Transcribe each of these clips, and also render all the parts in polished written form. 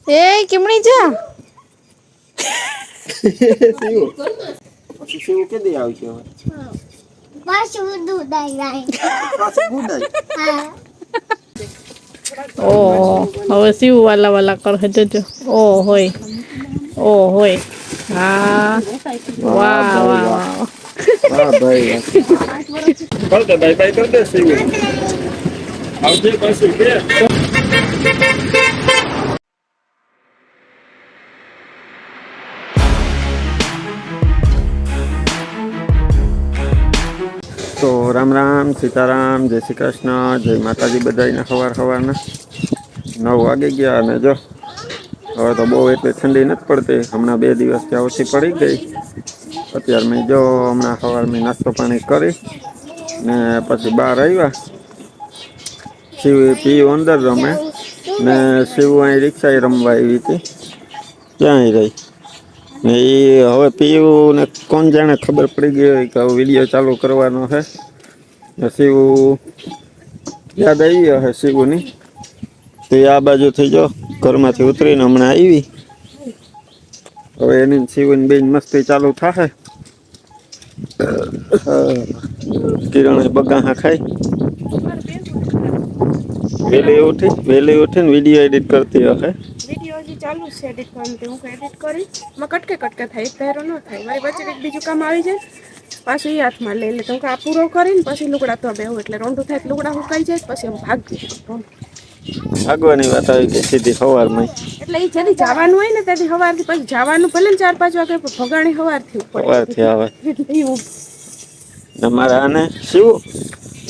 એ કેમણી જા શિશુ કે દે આવશે હવે પાછું દૂધાઈ જાય પાછું ગુડાય ઓ હવે શિવ વાલા વાલા કરે જોજો ઓ હોય હા વાહ વાહ ભાઈ વાહ વાહ વાહ વાહ ભાઈ વાહ કર દે બાય બાય કર દે શિવ આવજે પાછું કે તો રામ રામ સીતારામ જય શ્રી કૃષ્ણ જય માતાજી બધાને સવારના 9 વાગી ગયા અને જો હવે તો બહુ એટલી ઠંડી નથી પડતી હમણાં 2 દિવસથી ઓછી પડી ગઈ અત્યારે મેં જો હમણાં સવારમાં નાસ્તો પાણી કરી ને પછી બહાર આવ્યા શિવ પીયું અંદર રમે ને શિવ અહીં રિક્ષા રમવા આવી હતી ક્યાંય રહી ને એ હવે પીયું ને કોણ જાણે ખબર પડી ગઈ હોય કે હવે વિડીયો ચાલુ કરવાનો છે શિવ યાદ આવી હશે શિવની તો આ બાજુ થઈ જો ઘરમાંથી ઉતરીને હમણાં આવી હવે એની શિવની બેન મસ્તી ચાલુ થશે કિરણ બગા ખાઈ વેલી ઉઠીને વિડીયો એડિટ કરતી હશે વિડિયો હજી ચાલુ છે એડિટ કરવાનું હું એડિટ કરી માં કટકે થાય એક ધારો ન થાય મારી વચ્ચે એક બીજું કામ આવી જાય પાછું એ હાથમાં લઈ લે તો આ પૂરો કરીને પછી લુગડા તો બેવું એટલે રોંઢું થાય લુગડા સુકાઈ જાય પછી હું ભાગી આગવાની વાત આવી ગઈ સીધી સવારમાં એટલે એ જલ્દી જવાનું હોય ને ત્યાંથી સવારથી પછી જવાનું ભલે ને 4-5 વાગે ભગાણી સવારથી સવારથી આવે એટલે મારા આને શિવ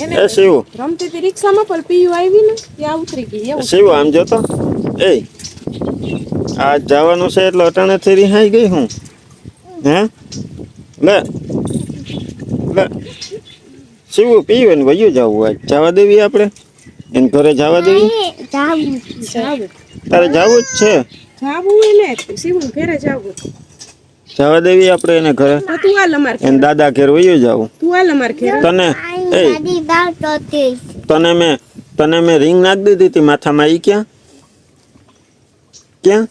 એને એ શિવ રમતી હતી રિક્ષામાં પણ પીયુ આવી ને ત્યાં ઉતરી ગઈ એવું શિવ આમ જોતો એ આ જવાનું છે એટલે અટાણેથી રિહાઈ ગઈ હું હે લે લે શિવ પીવે ને વયું જવું આજ જવા દેવી આપણે એને ઘરે જવા દેવી તારે જવું જ છે જાવું એને શિવ ઘરે જાવું જવા દેવી આપણે એને ઘરે તું હાલ અમાર એને દાદા ઘેર વયું જવું તું હાલ અમાર ઘેર તને મેં રિંગ નાખી દીધી હતી માથામાં ઈ ક્યાં ક્યાં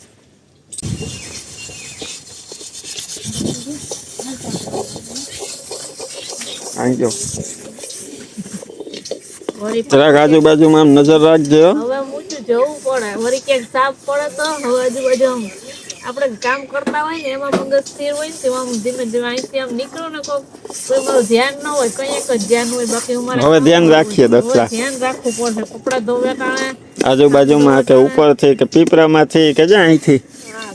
આઈ ગયો જરાક આજુબાજુમાં આમ નજર રાખજો હવે ઊંચું જવું પડે વળી ક્યાંક સાફ પડે તો હવે આજુબાજુ આપણે કામ કરતા હોય ને એમાં મગજ સ્થિર હોય ને તેમાં ધીમે ધીમે અહીંથી આમ નીકળો ને કોઈ મારું ધ્યાન ન હોય કઈ એક જ ધ્યાન હોય બાકી અમારે હવે ધ્યાન રાખીએ દક્ષા ધ્યાન રાખવું પડે કપડા ધોવે કારણે આજુબાજુમાં કે ઉપરથી કે પીપરામાંથી કે જ્યાં અહીંથી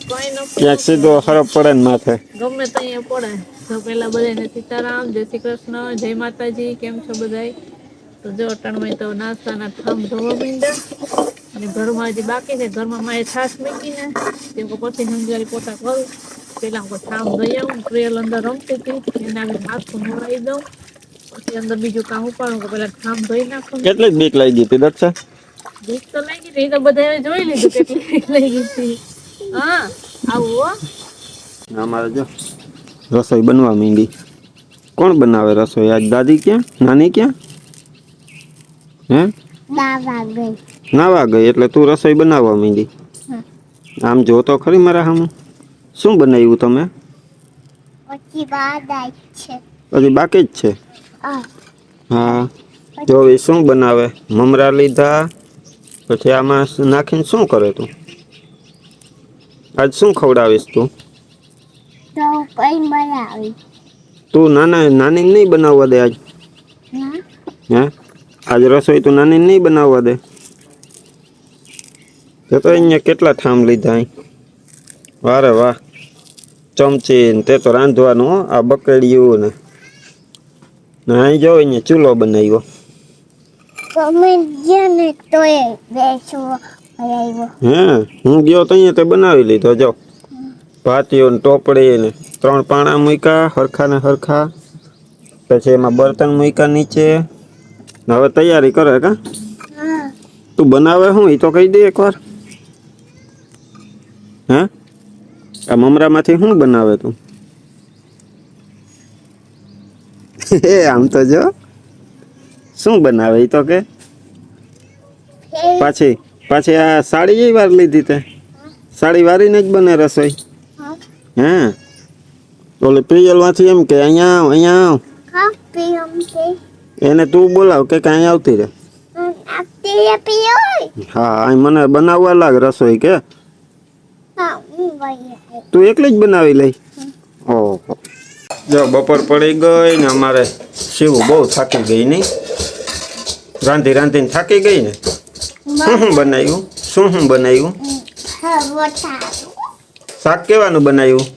કઈ ન ક્યાંક સીધો ખરાબ પડે ને માથે ગમે ત્યાં પડે તો પેલા બધાને સીતારામ જય શ્રી કૃષ્ણ જય માતાજી કેમ છો બધાય તો જો અટાણમાં તો નાસ્તાના ઠામ ધોવા માંડ્યા અને ઘરમાં હજી બાકી છે ઘરમાં માએ છાશ મૂકીને તે પછી હંજારી પોતા કરું પેલા હું ઠામ ધોઈ આવું ટ્રેલ અંદર રમતી હતી એને આગળ માથું નવડાવી દઉં પછી અંદર બીજું કામ ઉપાડું કે પેલા ઠામ ધોઈ નાખું કેટલી બીક લાગી હતી દક્ષા બીક તો લાગી હતી એ તો બધાએ જોઈ લીધું કેટલી બીક લાગી હતી હા આવું અમારે જો રસોઈ બનવા માંડી કોણ બનાવે રસોઈ આજ દાદી ક્યાં નાની ક્યાં હે નાવા ગઈ એટલે તું રસોઈ બનાવવા માંડી આમ જો તો ખરી મારા સામે શું બનાવ્યું તમે હજી બાકી જ છે હા જો એ શું બનાવે મમરા લીધા પછી આમાં નાખીને શું કરે તું આજ શું ખવડાવીશ તું નાની નહીં બનાવવા દે આજ હે આજ રસોઈ તું નાની નહીં બનાવવા દે તો અહીંયા કેટલા ઠામ લીધા વારે વાહ ચમચી તે તો રાંધવાનું હો આ બકેડિયું ને અહીં જો અહીંયા ચૂલો બનાવ્યો હે હું ગયો તો અહીંયા તે બનાવી લીધો જો ભાતીઓ ને ટોપડી ને 3 પાણા મૂક્યા હરખા ને હરખા પછી એમાં બર્તન મૂક્યા નીચે હવે તૈયારી કરે કા તું બનાવે હું એ તો કહી દે એકવાર હે આ મમરામાંથી શું બનાવે તું આમ તો જો શું બનાવે એ તો કે પાછી આ સાડી વાર લીધી તે સાડી વારીને જ બને રસોઈ હા હે ઓલે પ્રિયલમાંથી એમ કે અહીંયા આવ અહીંયા આવ કાપી છે એને તું બોલાવ કે અહીંયા આવતી રહે આપતી પીઓ હા અહીં મને બનાવવા લાગ રસોઈ કે હા હું ભાઈ તું એકલી જ બનાવી લઈ ઓહો જો બપોર પડી ગઈ ને અમારે શિવ બહુ થાકી ગઈ નહીં રાંધીને થાકી ગઈ ને શું બનાવ્યું શું બનાવ્યું હા વટા શાક કેવાનું બનાવ્યું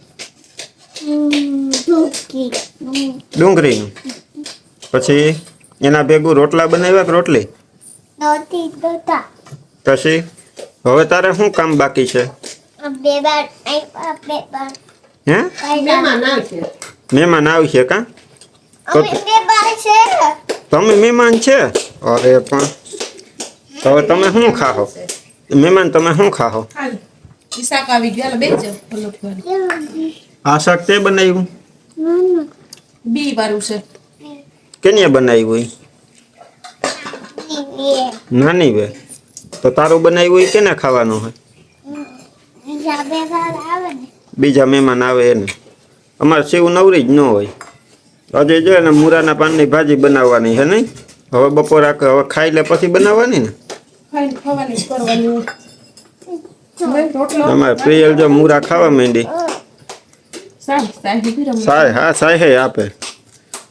ધોકી ડુંગળીનું પછી એના ભેગું રોટલા બનાવ્યા કે રોટલી નોતી દોતા પછી હવે તારે શું કામ બાકી છે બે બાર બે બાર હે મહેમાન આવશે કા તો અમે બે બાર છે તમે મહેમાન છે અરે પણ તો હવે તમે શું ખાઓ મહેમાન તમે શું ખાઓ શાક આવી ગયા બેજો પલટવાની આ શાક તે બનાવ્યું બી વાળું છે કેને બનાવ્યું નાની બે તો તારું બનાવ્યું હોય કેને ખાવાનું હોય બે બાર આવે ને બીજા મહેમાન આવે એને અમારે શિવ નવરી જ ન હોય હજી જો ને મૂરાના પાનની ભાજી બનાવવાની છે નહીં હવે બપોર હવે ખાઈ લે પછી બનાવવાની ને ખાઈને ખાવાની જ કરવાની રોટલો અમારે પ્રિયલ જો મૂરા ખાવા માંડી સાય હા સાય હે આપે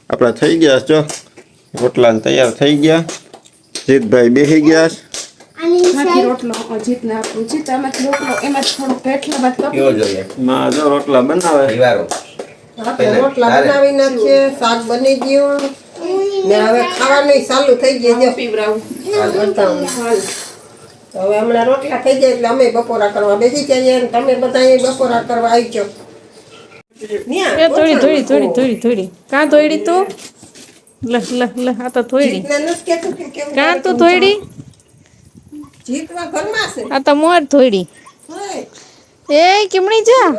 આપણા થઈ ગયા જો રોટલા તૈયાર થઈ ગયા જીતભાઈ બેસી ગયા આમાંથી રોટલો જીતને આપું જીત આમાંથી રોટલો એમાં થોડો પેટલા બાદ કપી માં જો રોટલા બનાવે રોટલા બનાવી નાખીએ શાક બની ગયું ને હવે ખાવાનું ચાલુ થઈ ગયું જો પીવરાવું બતાવું. તો હવે હમણાં રોટલા થઈ જાય એટલે અમે બપોરા કરવા બેસી જઈએ ને તમે બધા બપોરા કરવા આવી જાઓ થોડી કાં થોડી તું લ આ તો થોડી જીતને નથી કહેતું કે કેવું કાં તું થોડી જીતવા ઘરમાં છે આ તો મોર થોડી હોય. એ કેમણી જા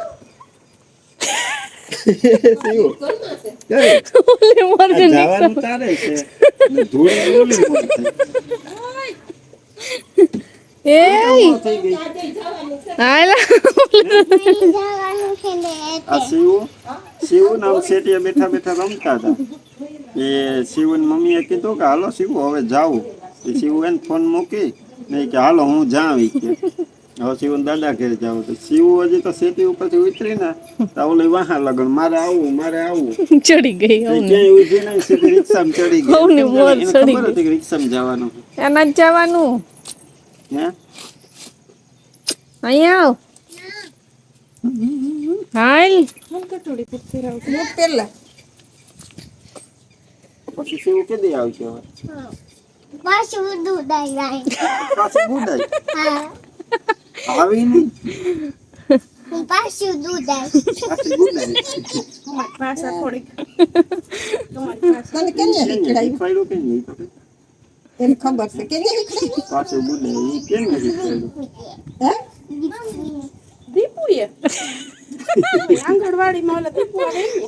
ઓલે મોર ને જવાનું તારે છે ને ધૂળી ઓલી મોર એ થઈ ગઈ હાલા જવાનું છે ને આ શિવ ના શેઠિયા બેઠા બેઠા રમતા હતા એ શિવ મમ્મીએ કીધું કે હાલો શિવ હવે જાવું એ શિવ એને ફોન મૂકી નહીં કે હાલો હું જાવી કે હવે શિવ દાદા ઘેર જાવું તો શિવ હજી તો શેઠી ઉપરથી ઉતરી ને તો ઓલી વાહા લગન મારે આવવું ચડી ગઈ એ ક્યાંય ઉભી નહીં સીધી રિક્ષામાં ચડી ગઈ હવને મોર એને ચડી ખબર હતી કે રિક્ષામાં જવાનું એના જ જવાનું હે અહીંયા આવ હાલ હું પેલા પછી શિવ કેદી આવશે હવે પાછું દૂધ આવી જાય પાછી ગુડાઈ હા આવી નહીં પાછું દૂધ આવી પાછી ગુડાઈ ભાષા થોડીક તને કેને શીખડાયું ફાયદો કે નહીં એને ખબર છે કેને શીખડાયું પાછું ગુડાઈ કેમ નથી ફાયદો હે દીપુએ આંગણવાડીમાં ઓલા દીપુ આવે ને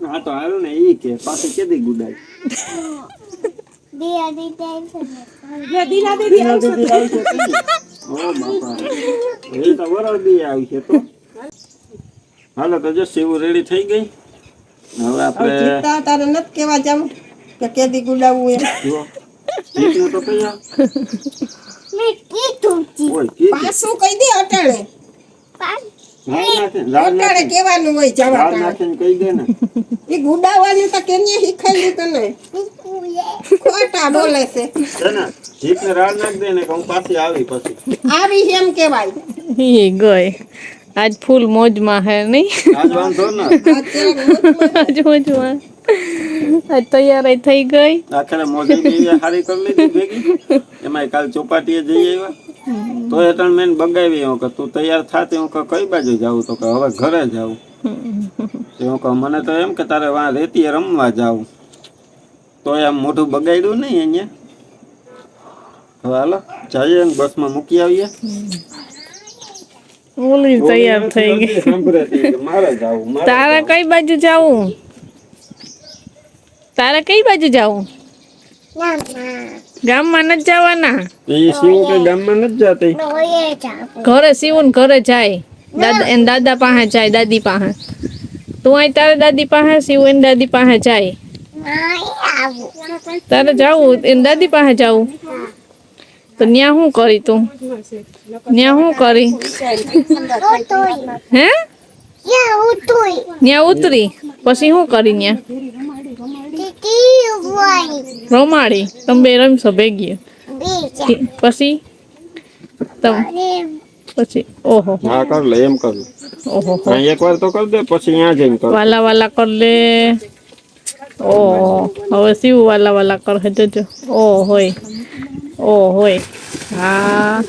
હા તો હારું ને ઈ કે પાછી કેદી ગુડાઈ દિયા દીધા છે લે દીના દીદી ઓ બાપા એ તો વરદી આવી છે તો હાલો તો જો શિવ રેડી થઈ ગઈ હવે આપણે જીતતા તારે નથી કેવા જાવું કે કેદી ગુડાવવું એમ જુઓ જીતનું તો કઈ મેં કીધું જી ઓય કીધું પાછું કહી દે અટાણે ઝાડ અટાણે કહેવાનું હોય જવા તારે નાખીને કહી દે ને એ ગુડાવવાનું તો કેને શીખાયું તને ખોટા બોલે છે છે ને જીતને રાડ નાખ દે ને કે હું પાછી આવી પછી આવી એમ કેવાય એ ગઈ આજ ફૂલ મોજમાં હે નહીં આજ વાંધો ના આજ મોજમાં આજ તૈયાર થઈ ગઈ આખરે મોજે બી હારી કરી લીધી ભેગી એમાં કાલ ચોપાટીએ જઈ આવ્યા તો એ ત્રણ મેન બગાવી હું કે તું તૈયાર થાતી હું કે કઈ બાજુ જાવું તો કે હવે ઘરે જાવું તો હું કહું મને તો એમ કે તારે વાં રેતીએ રમવા જાવું તો એમ મોઢું બગાડ્યું નહીં અહીંયા હવે હાલો જઈએ ને બસમાં મૂકી આવીએ ઓલી તૈયાર થઈ ગઈ સાંભળે મારે જાવું તારે કઈ બાજુ જાવું તારે કઈ બાજુ જાવું ના ગામમાં નથી જવાના. એ શિવ કે ગામમાં નથી જાતી. ઓય જાવ ઘરે સીવું ઘરે જાય. દાદા એને દાદા પાસે જાય, દાદી પાસે. તું અહીં તારે દાદી પાસે, સીવું એની દાદી પાસે જાય. નહીં આવું તારે જાવું એની દાદી પાસે જાવું. તો ન્યા શું કરી તું? ન્યા શું કરી? ઉતરી હે? યા ઉતરી ન્યા ઉતરી પછી શું કરી? ન્યા ટીટી ઉવાઈ રમાડી. તમે બે રમશો ભેગી. બીજા પછી તમ અરે પછી ઓહો હા કર લે એમ કર લે. ઓહો હા એકવાર તો કર દે પછી અહીંયા જઈને કર. વાલા વાલા કર લે. ઓહો હવે શિવ વાલા વાલા કરે જોજો. ઓ હોય, ઓ હોય. હા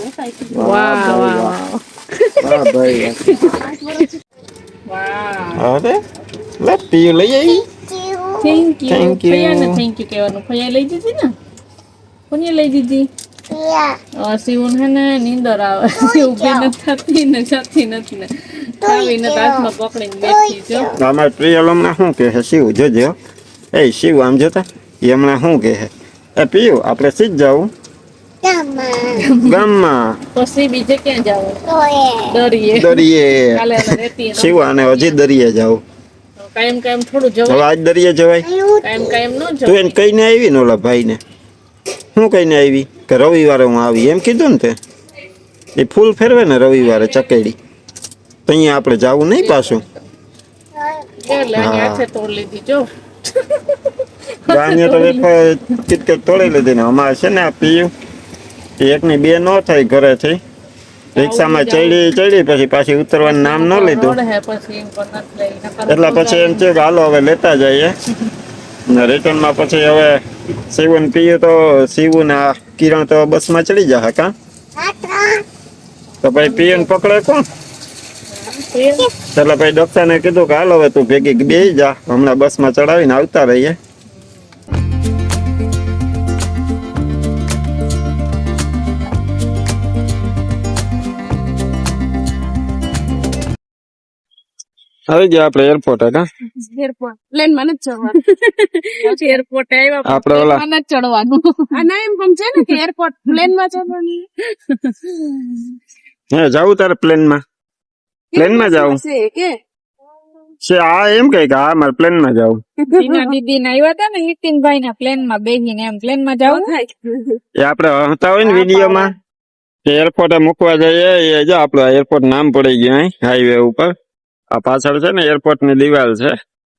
વાહ વાહ વાહ વાહ ભાઈ વાહ. અરે લે પીયું લઈ આવી. Thank you. Thank you. ફૈયાને થેન્ક યુ કહેવાનું. ફૈયા લઈ દીધી ને? કોને લઈ દીધી? યા શિવન હે ને નીંદર આવે. ઊભી નથી થતી ને જતી નથી ને આવીને તો હાથમાં પકડીને બેઠી જો. અમારે પ્રિયલ હમણાં શું કહે છે શિવ જોજો. એ શિવ આમ જોતા એ હમણાં શું કહે છે. એ પીયું આપણે સીધ જવું તમા ગામમાં પછી બીજે ક્યાં જાવ? ઓય દરિયે. દરિયે. કાલે રહેતી શિવ અને હજી દરિયે જાવ. કાયમ કાયમ થોડું હવે જવાય. આજ દરિયે જવાય. કાયમ કાયમ ન તું જવાય. એને કહીને આવી ને ઓલા ભાઈને શું કહીને આવી કે રવિવારે હું આવી એમ કીધું ને તે એ ફૂલ ફેરવે ને રવિવારે ચકેડી તો અહીંયા આપણે જવું નહીં પાછું. એટલે આની હાથે તોડ લીધી જો. ગાંજે તો વેફર કિટકેટ તોડી લીધી ને અમારે છે ને આ પીયું એ એકની બે ન થાય ઘરેથી રિક્ષામાં ચડી પછી પાછી ઉતરવાનું નામ ન લીધું રોડ હે પછી એમ પણ નથી લઈ. નકર એટલે પછી એમ થયું કે હાલો હવે લેતા જઈએ ને રિટર્નમાં પછી હવે શિવન પીયું તો શિવું ને આ કિરણ તો બસમાં ચડી જશે કાં તો ભાઈ પીયું પકડે કોણ એટલે ભાઈ ડોક્ટરને કીધું કે હાલો હવે તું ભેગી બેસી જા હમણાં બસમાં ચડાવીને આવતા રહીએ. આવી ગયા આપણે એરપોર્ટ હતા. એરપોર્ટ પ્લેન માં નથી ચડવાનું. પછી એરપોર્ટ આવ્યા આપણે ઓલા પછી નથી ચડવાનું. આ ના એમ સમજે ને કે એરપોર્ટ પ્લેન માં ચડવાનું. હે જાવું તારે પ્લેનમાં પ્લેનમાં જાવું છે કે છે આ એમ કહે કે હા મારે પ્લેનમાં જાવું. દીના દીદી ને આવ્યા હતા ને નીતિનભાઈ ના પ્લેન માં બેસીને એમ પ્લેન માં જાવ થાય. એ આપણે હતા હોય ને વિડીયોમાં કે એરપોર્ટે મૂકવા જઈએ એ જો આપણું એરપોર્ટ નામ પડી ગયું અહીં હાઈવે ઉપર. આ પાછળ છે ને એરપોર્ટ ની દિવાલ છે.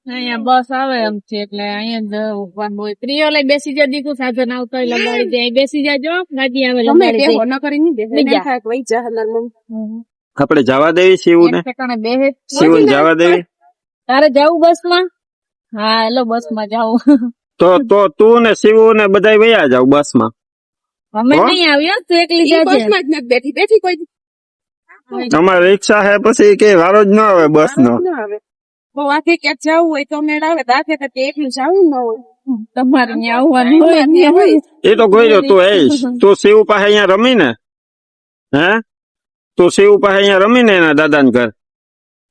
અહીંયા બસ આવે એમ છે એટલે અહીંયા જ ઉભવાનું હોય. પ્રિયો લઈ બેસી જા દીકુ સાધન આવતો હોય લગાડી દે. અહીં બેસી જાજો ગાડી આવે તમે લગાડી બેહો દે. ન કરી નહીં બેહો. બીજા. નહીં થાય કે વહી જા હલાલ મમ્મી. આપણે જવા દેવી શિવને એક ઠેકાણે બેહે જ. શિવને જવા દેવી તારે જાવું બસ માં? હા હેલો બસ માં જાવું. તો તું ને શિવ ને બધા વયા જાવ બસ માં. અમે હો? નહીં આવ્યો તું એકલી ઈ જાજે. બસમાં જ નથી બેઠી બેઠી કોઈ દી. અમારે રિક્ષા હે પછી કે વારો જ ન આવે બસ નો. ના આવે. બહુ આખે ક્યાંક જવું હોય તો મેળ આવે તો આખે કરતી એકલું જવું ન હોય. તમારે ત્યાં આવવાનું હોય ને હોય. એ તો કોઈ તું તું શિવ પાસે અહીંયા રમી ને હે તું શિવ પાસે અહીંયા રમી ને એના દાદા ને ઘર.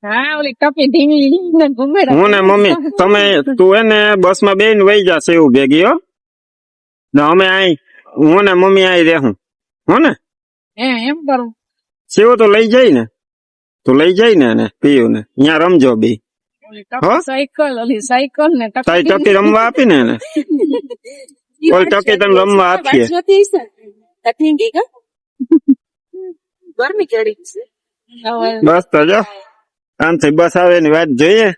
હા ઓલી ટપી ઢીંગલી ને ઘુમેડા. હું ને મમ્મી તમે તું એને બસ માં બેન વહી જા શિવ ભેગી હો ને અમે અહીં હું ને મમ્મી અહીં રહેવું હો ને. એમ કરું. શિવ તો લઈ જાય ને તું લઈ જાય ને એને પીયું ને અહીંયા રમજો બે ઓલી હો? ટપી સાયકલ ને તારી ટકી રમવા આપી ને એને ઈ ઓલ ટકી તને રમવા આપીએ. વાંચવાથી હશે. તો ઠીંગી કા? ગરમી કેડી છે. હવે બસ તો જો આમથી બસ આવે ની વાત જોઈએ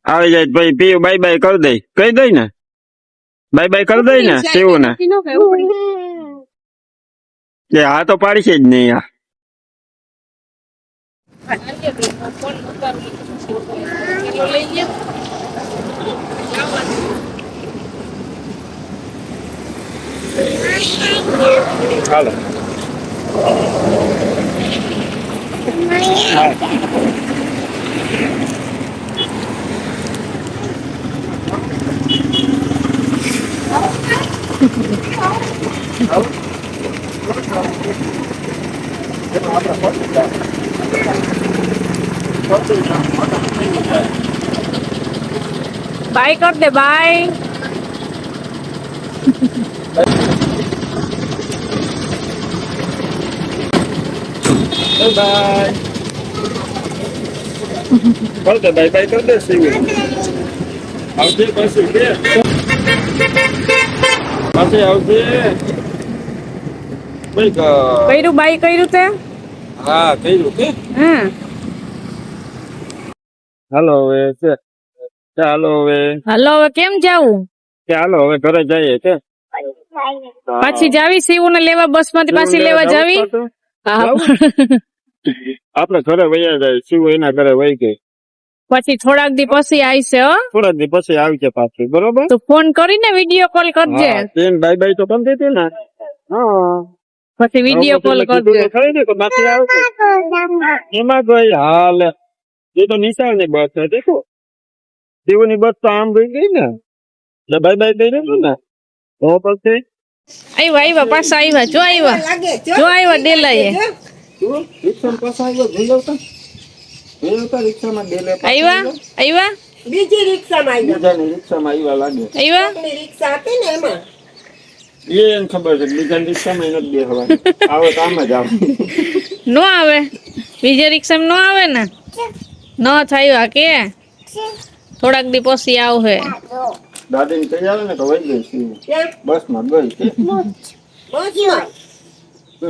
આવી જાય તો ભાઈ પીયું બાય બાય કરી દઈ કહી દઈ ને બાય બાય કરી દઈ ને શિવ ને નક્કી ન કહેવું પડે. કે હા તો પાડી છે જ નહીં આ ફોન ઉતારું લઈ ગયા. હાલો બાય કર દે બાય. બાય બોલ દે બાય બાય કર દે સીવી આવજે પાછી કે પાછી આવજે ભાઈ કર્યું બાઈ કર્યું તે હા કર્યું કે હા હાલો હવે છે ચાલો હવે હાલો હવે કેમ જાવું ચાલો હવે ઘરે જઈએ કે પાછી જાવી સીવું ને લેવા બસ માંથી પાછી લેવા જાવી હા આપડે ઘરે વયા જાય શિવ એના ઘરે વહી ગઈ પછી થોડાક દી પછી આવશે હો થોડા દી પછી આવશે પાછી બરોબર તો ફોન કરીને વિડીયો કોલ કરજે તેન બાય બાય તો કરી દીધી ને હા પછી વિડીયો કોલ કરજે ખરી ને તો બાકી આવશે એમાં કોઈ હાલ એ તો નિશાળ ની બસ છે દેખો શિવ ની બસ તો આમ ગઈ ગઈ ને એટલે બાય બાય કહી દીધું ને તો પછી આવ્યા પાછા આવ્યા જો આવ્યા લાગે જો આવ્યા ડેલાએ રિક્ષા પાછા આવ્યો જોઈ રિક્ષામાં ડેલે આવ્યા બીજી રિક્ષામાં આવી બીજાની રિક્ષામાં આવ્યા લાગે આવ્યા આપણી રિક્ષા હતી ને એમાં એને ખબર છે બીજાની રિક્ષામાં નથી બેહવા આવે તો આમ જ આવે નો આવે બીજી રિક્ષામાં નો આવે ને ન થયા કે થોડાક દી પછી આવશે દાદી ને કહી આવે ને તો વહી ગઈ શિવ ક્યાં બસમાં ગઈ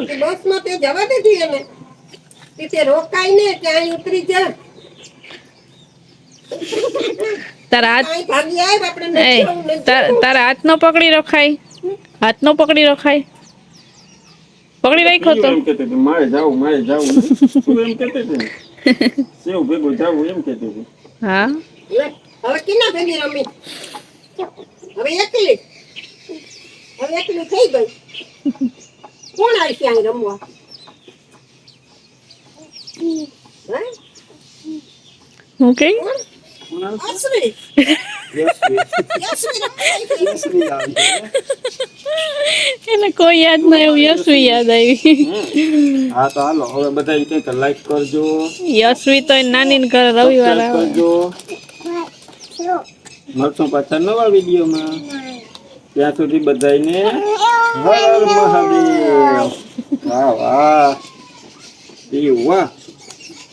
કે બસમાં તે જવા દીધી એને તે રોકાય ને ત્યાં ઉતરી જા તારા હાથ અહીં ભાગી આવ આપણે એ તારા હાથ નો પકડી રખાય હાથ નો પકડી રખાય પકડી રાખ્યો તો એમ કહેતી હતી મારે જાવું તું એમ કહેતી હતી ને શિવ ભેગું જાવું એમ કહેતી હતી હા હવે કિના ભેગી રમી હવે એકલી થઈ ગઈ કોણ આવશે અહીં રમવા હે હું કઈ અશ્વિન એને કોઈ યાદ ના એવું યશવી યાદ આવી હા તો હાલો હવે બધા ઈ કે લાઈક કરજો યશવી તો એની નાની ને ઘરે રવિવાર સબસ્ક્રાઇબ આવે કરજો મળશું પાછા નવા વિડીયોમાં ત્યાં સુધી બધાને હર મહાદેવ વાહ વાહ વાહ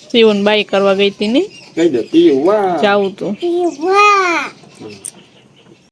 શિવન બાઈ કરવા ગઈ હતી ને કહી દે વાહ જાવું તું Wow.